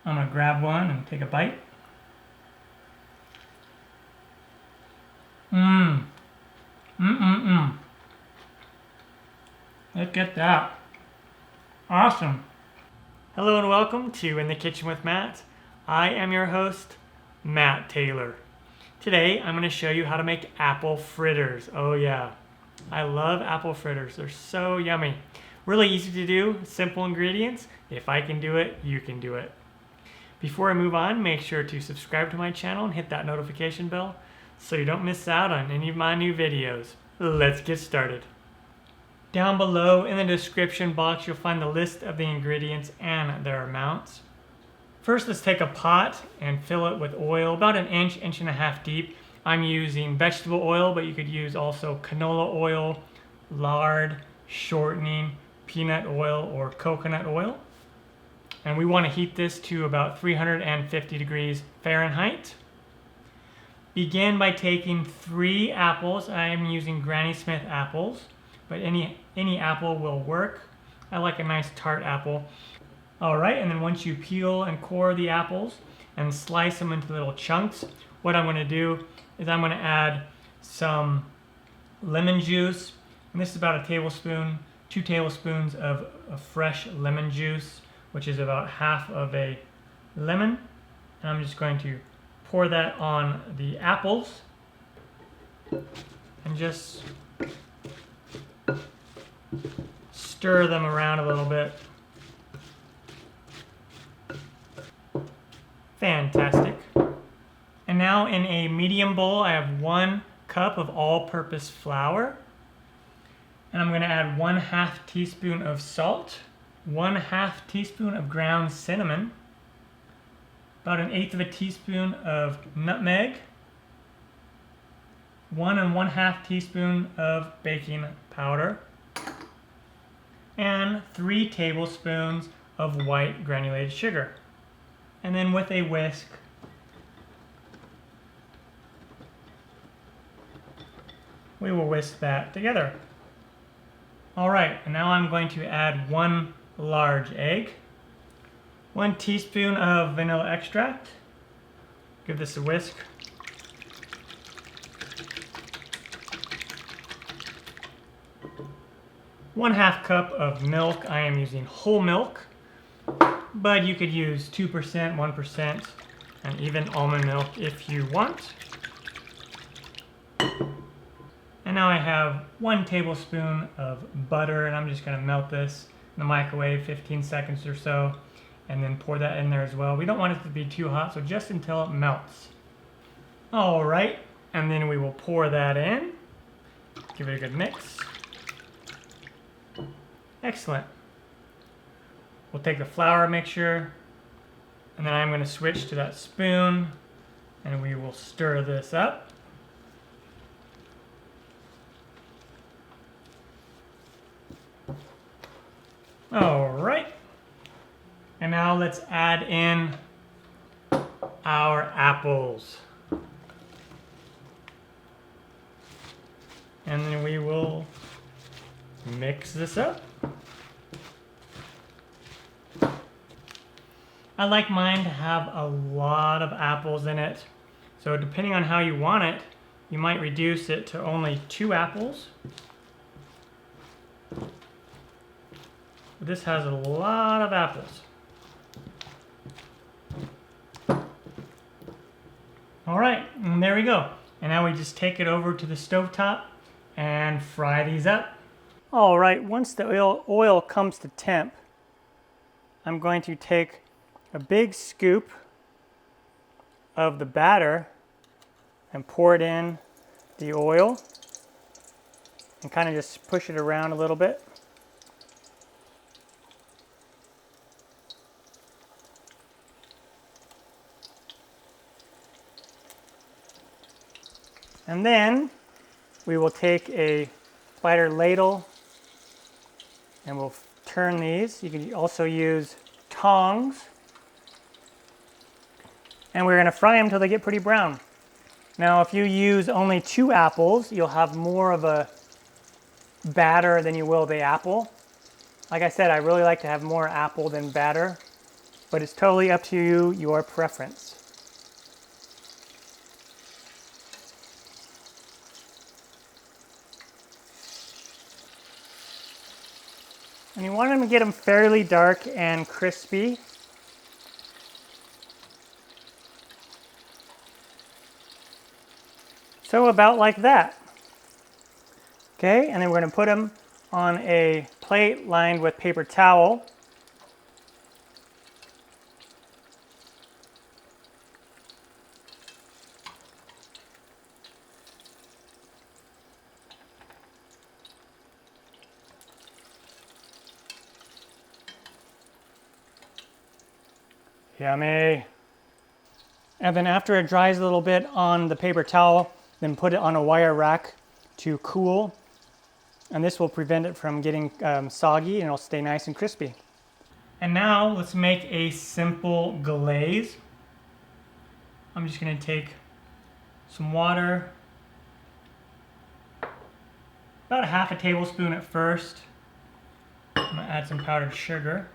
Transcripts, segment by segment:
I'm gonna grab one and take a bite. Mmm. Mmm. Look at that. Awesome. Hello and welcome to In the Kitchen with Matt. I am your host, Matt Taylor. Today I'm going to show you how to make apple fritters. Oh yeah, I love apple fritters. They're so yummy. Really easy to do, simple ingredients. If I can do it, you can do it. Before I move on, make sure to subscribe to my channel and hit that notification bell so you don't miss out on any of my new videos. Let's get started. Down below in the description box, you'll find the list of the ingredients and their amounts. First, let's take a pot and fill it with oil, about an inch, inch and a half deep. I'm using vegetable oil, but you could use also canola oil, lard, shortening, peanut oil, or coconut oil. And we want to heat this to about 350 degrees Fahrenheit. Begin by taking 3 apples. I am using Granny Smith apples, but any apple will work. I like a nice tart apple. All right, and then once you peel and core the apples and slice them into little chunks, what I'm going to do is I'm going to add some lemon juice. And this is about a tablespoon, 2 tablespoons of fresh lemon juice, which is about half of a lemon. And I'm just going to pour that on the apples and just stir them around a little bit. Fantastic. And now in a medium bowl, I have 1 cup of all-purpose flour. And I'm going to add 1/2 teaspoon of salt, 1/2 teaspoon of ground cinnamon, about 1/8 teaspoon of nutmeg, 1 1/2 teaspoon of baking powder, and 3 tablespoons of white granulated sugar. And then with a whisk, we will whisk that together. All right, and now I'm going to add 1 large egg, 1 teaspoon of vanilla extract. Give this a whisk. One-half cup of milk. I am using whole milk, but you could use 2%, 1%, and even almond milk if you want. And now I have 1 tablespoon of butter, and I'm just going to melt this in the microwave 15 seconds or so, and then pour that in there as well. We don't want it to be too hot, so just until it melts. All right, and then we will pour that in. Give it a good mix. Excellent. We'll take the flour mixture, and then I'm going to switch to that spoon, and we will stir this up. All right. And now let's add in our apples. And then we will mix this up. I like mine to have a lot of apples in it. So depending on how you want it, you might reduce it to only 2 apples. But this has a lot of apples. All right, and there we go. And now we just take it over to the stovetop and fry these up. All right, once the oil comes to temp, I'm going to take a big scoop of the batter and pour it in the oil and kind of just push it around a little bit. And then we will take a lighter ladle and we'll turn these. You can also use tongs. And we're going to fry them until they get pretty brown. Now, if you use only 2 apples, you'll have more of a batter than you will the apple. Like I said, I really like to have more apple than batter. but it's totally up to you, your preference. And you want to get them fairly dark and crispy. So about like that. Okay, and then we're going to put them on a plate lined with paper towel. Yummy. And then after it dries a little bit on the paper towel, then put it on a wire rack to cool. And this will prevent it from getting soggy, and it'll stay nice and crispy. And now let's make a simple glaze. I'm just gonna take some water, about a half a tablespoon at first. I'm gonna add some powdered sugar.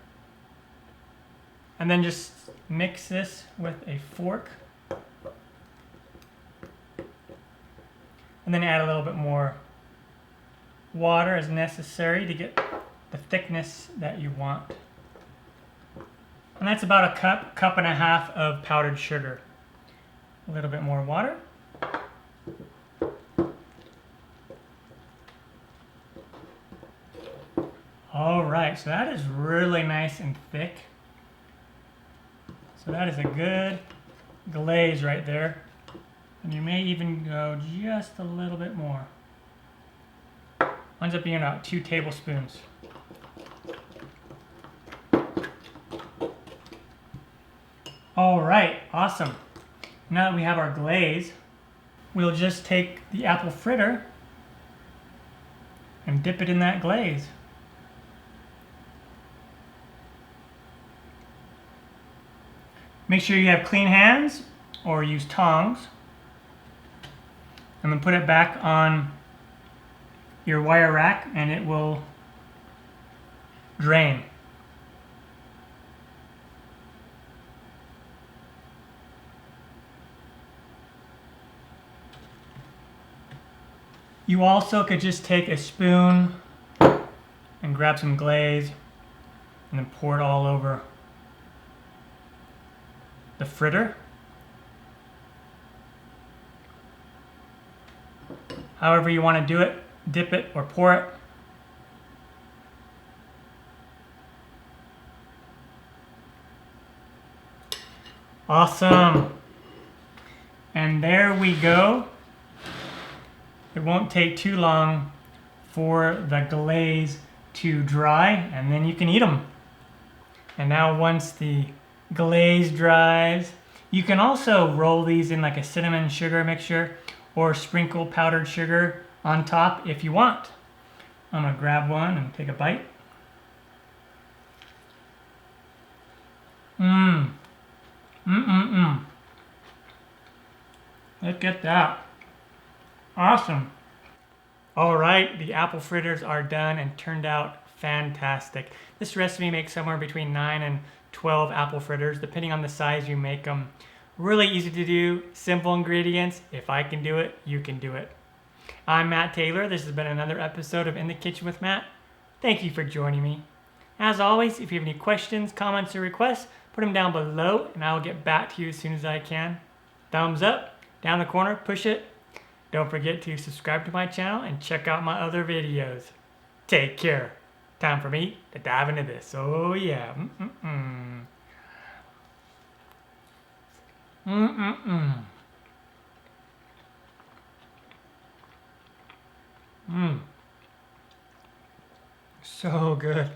And then just mix this with a fork. And then add a little bit more water as necessary to get the thickness that you want. And that's about a cup and a half of powdered sugar. A little bit more water. All right, so that is really nice and thick. So that is a good glaze right there. And you may even go just a little bit more. Ends up being about 2 tablespoons. All right, awesome. Now that we have our glaze, we'll just take the apple fritter and dip it in that glaze. Make sure you have clean hands or use tongs. And then put it back on your wire rack and it will drain. You also could just take a spoon and grab some glaze and then pour it all over the fritter. However you want to do it, dip it or pour it. Awesome. And there we go. It won't take too long for the glaze to dry, and then you can eat them. And now once the glaze dries, you can also roll these in like a cinnamon sugar mixture or sprinkle powdered sugar on top if you want. I'm gonna grab one and take a bite. Look at that. Awesome. All right, the apple fritters are done and turned out fantastic. This recipe makes somewhere between 9 and 12 apple fritters, depending on the size you make them. Really easy to do, simple ingredients. If I can do it, you can do it. I'm Matt Taylor. This has been another episode of In the Kitchen with Matt. Thank you for joining me. As always, if you have any questions, comments, or requests, put them down below and I'll get back to you as soon as I can. Thumbs up, down the corner, push it. Don't forget to subscribe to my channel and check out my other videos. Take care. Time for me to dive into this. Oh yeah. So good.